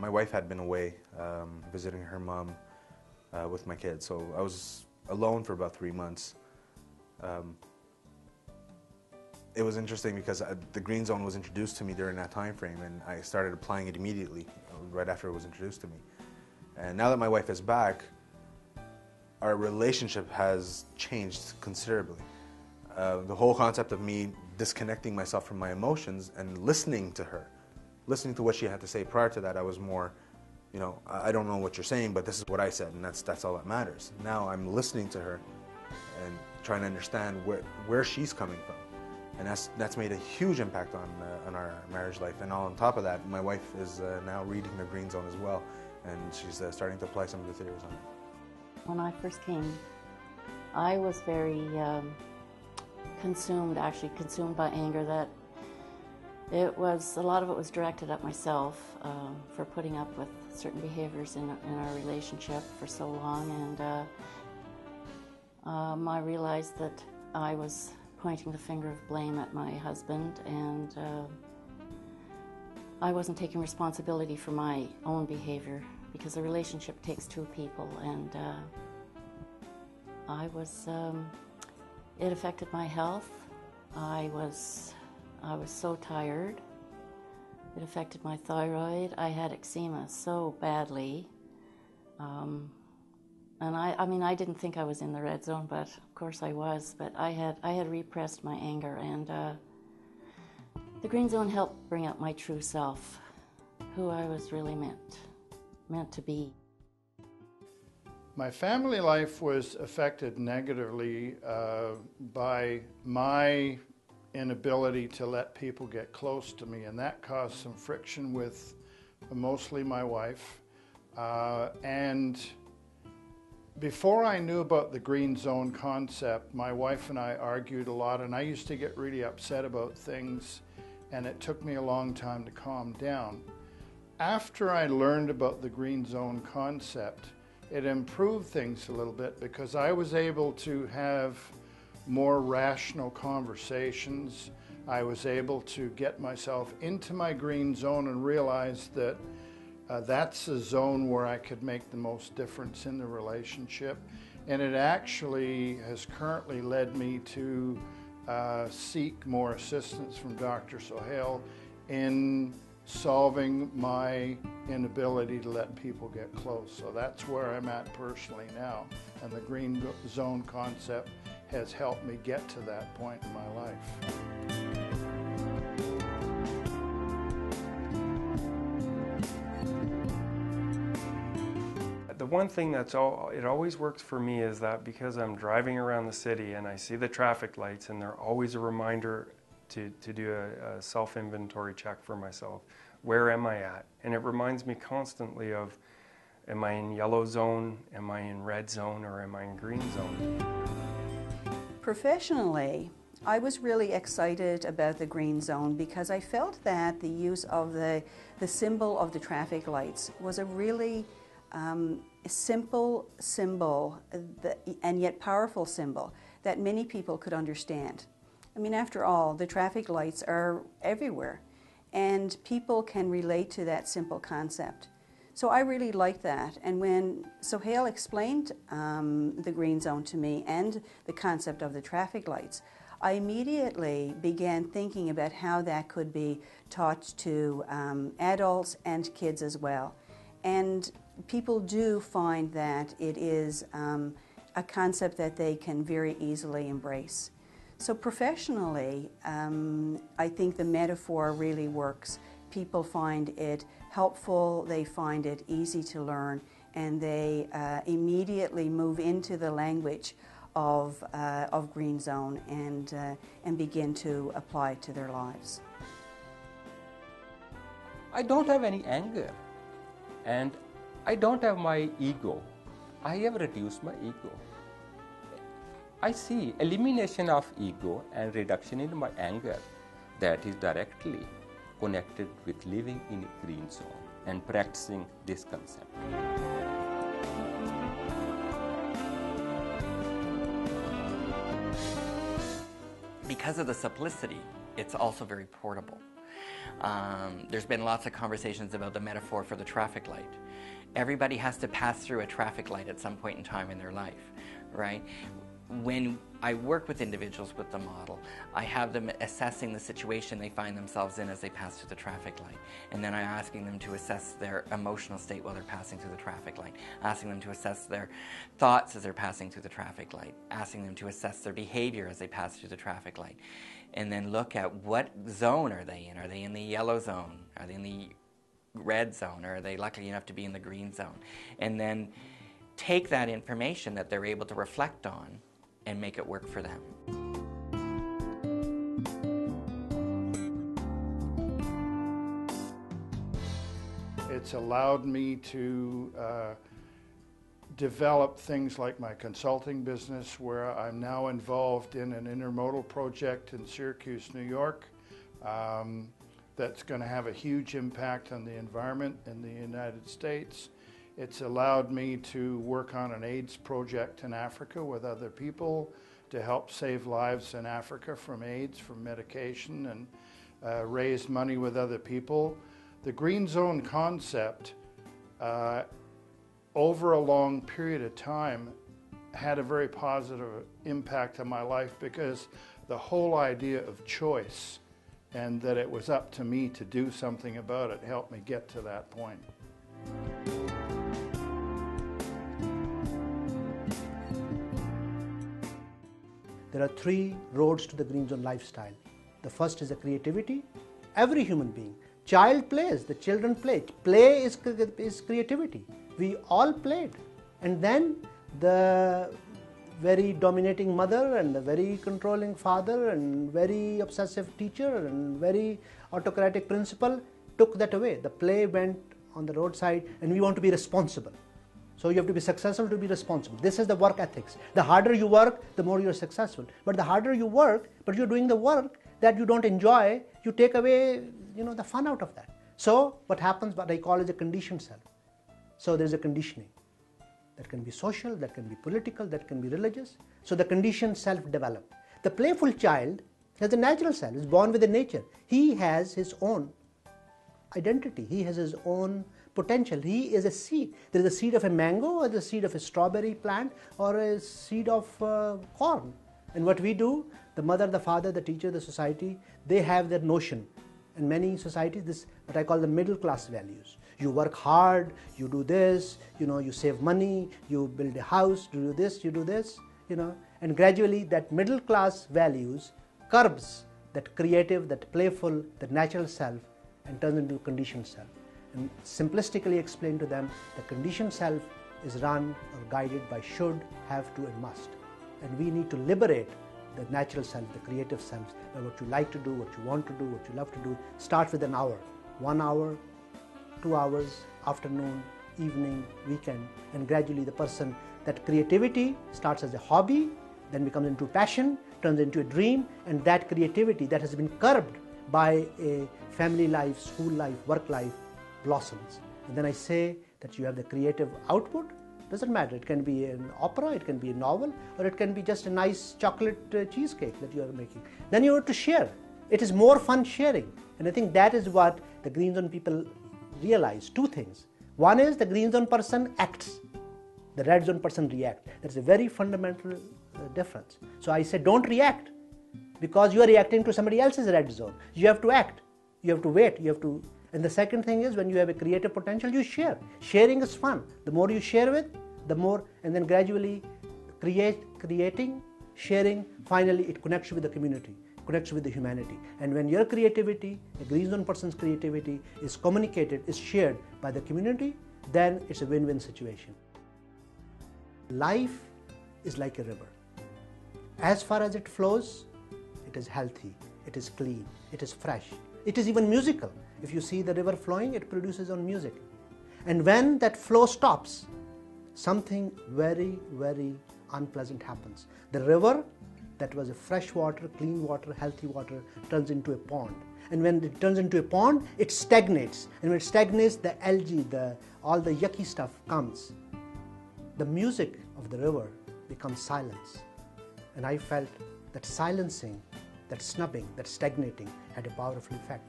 My wife had been away visiting her mom with my kids, so I was alone for about 3 months. It was interesting because the Green Zone was introduced to me during that time frame, and I started applying it immediately, right after it was introduced to me. And now that my wife is back, our relationship has changed considerably. The whole concept of me disconnecting myself from my emotions and listening to her, listening to what she had to say. Prior to that, I was more, you know, I don't know what you're saying, but this is what I said, and that's all that matters. Now I'm listening to her and trying to understand where she's coming from. And that's made a huge impact on our marriage life. And all on top of that, my wife is now reading the Green Zone as well, and she's starting to apply some of the theories on it. When I first came, I was very consumed by anger. That a lot of it was directed at myself for putting up with certain behaviors in our relationship for so long, and I realized that I was pointing the finger of blame at my husband, and I wasn't taking responsibility for my own behavior, because a relationship takes two people, and it affected my health. I was so tired. It affected my thyroid. I had eczema so badly. And I mean, I didn't think I was in the red zone, but of course I was. But I had repressed my anger, and the Green Zone helped bring out my true self, who I was really meant to be. My family life was affected negatively by my inability to let people get close to me, and that caused some friction with mostly my wife. And before I knew about the Green Zone concept, my wife and I argued a lot, and I used to get really upset about things, and it took me a long time to calm down. After I learned about the Green Zone concept, it improved things a little bit, because I was able to have more rational conversations. I was able to get myself into my Green Zone and realize that that's a zone where I could make the most difference in the relationship. And it actually has currently led me to seek more assistance from Dr. Sohail in solving my inability to let people get close. So that's where I'm at personally now. And the Green Zone concept has helped me get to that point in my life. The one thing it always works for me is that because I'm driving around the city and I see the traffic lights, and they're always a reminder to do a self-inventory check for myself. Where am I at? And it reminds me constantly of, am I in yellow zone, am I in red zone, or am I in green zone? Professionally, I was really excited about the Green Zone because I felt that the use of the symbol of the traffic lights was a really simple symbol and yet powerful symbol that many people could understand. I mean, after all, the traffic lights are everywhere, and people can relate to that simple concept. So I really liked that, and when Sohail explained the Green Zone to me and the concept of the traffic lights, I immediately began thinking about how that could be taught to adults and kids as well. And people do find that it is a concept that they can very easily embrace. So professionally, I think the metaphor really works. People find it helpful, they find it easy to learn, and they immediately move into the language of Green Zone and begin to apply it to their lives. I don't have any anger, and I don't have my ego. I have reduced my ego. I see elimination of ego and reduction in my anger that is directly connected with living in a green zone and practicing this concept. Because of the simplicity, it's also very portable. There's been lots of conversations about the metaphor for the traffic light. Everybody has to pass through a traffic light at some point in time in their life, right? When I work with individuals with the model, I have them assessing the situation they find themselves in as they pass through the traffic light. And then I'm asking them to assess their emotional state while they're passing through the traffic light, asking them to assess their thoughts as they're passing through the traffic light, asking them to assess their behavior as they pass through the traffic light. And then look at what zone are they in? Are they in the yellow zone? Are they in the red zone? Or are they lucky enough to be in the green zone? And then take that information that they're able to reflect on and make it work for them. It's allowed me to develop things like my consulting business, where I'm now involved in an intermodal project in Syracuse, New York, that's going to have a huge impact on the environment in the United States. It's allowed me to work on an AIDS project in Africa with other people to help save lives in Africa from AIDS, from medication, and raise money with other people. The Green Zone concept, over a long period of time, had a very positive impact on my life, because the whole idea of choice and that it was up to me to do something about it helped me get to that point. There are 3 roads to the Green Zone lifestyle. The first is the creativity. Every human being, child plays, the children play. Play is creativity. We all played. And then the very dominating mother and the very controlling father and very obsessive teacher and very autocratic principal took that away. The play went on the roadside, and we want to be responsible. So you have to be successful to be responsible. This is the work ethics. The harder you work, the more you're successful. But the harder you work, but you're doing the work that you don't enjoy, you take away, the fun out of that. So what happens, what I call is a conditioned self. So there's a conditioning. That can be social, that can be political, that can be religious. So the conditioned self develops. The playful child has a natural self, is born with a nature. He has his own identity. He has his own potential. He is a seed. There is a seed of a mango, or the seed of a strawberry plant, or a seed of corn. And what we do, the mother, the father, the teacher, the society, they have their notion. In many societies, this what I call the middle class values. You work hard, you do this, you save money, you build a house, you do this, and gradually that middle class values curbs that creative, that playful, that natural self, and turns into a conditioned self. And simplistically explain to them, the conditioned self is run or guided by should, have to, and must. And we need to liberate the natural self, the creative self, by what you like to do, what you want to do, what you love to do. Start with an hour, 1 hour, 2 hours, afternoon, evening, weekend, and gradually the person, that creativity starts as a hobby, then becomes into passion, turns into a dream, and that creativity that has been curbed by a family life, school life, work life, blossoms. And then I say that you have the creative output. Doesn't matter, it can be an opera, it can be a novel, or it can be just a nice chocolate cheesecake that you are making. Then you have to share. It is more fun sharing. And I think that is what the Green Zone people realize. 2 things. One is the Green Zone person acts. The Red Zone person reacts. That's a very fundamental difference. So I say don't react, because you are reacting to somebody else's Red Zone. You have to act. You have to wait. You have to. And the second thing is, when you have a creative potential, you share. Sharing is fun. The more you share with, the more, and then gradually creating, sharing, finally it connects you with the community, connects you with the humanity. And when your creativity, a Green Zone person's creativity, is communicated, is shared by the community, then it's a win-win situation. Life is like a river. As far as it flows, it is healthy, it is clean, it is fresh, it is even musical. If you see the river flowing, it produces on music. And when that flow stops, something very, very unpleasant happens. The river that was a fresh water, clean water, healthy water turns into a pond. And when it turns into a pond, it stagnates. And when it stagnates, the algae, all the yucky stuff comes. The music of the river becomes silence. And I felt that silencing, that snubbing, that stagnating had a powerful effect.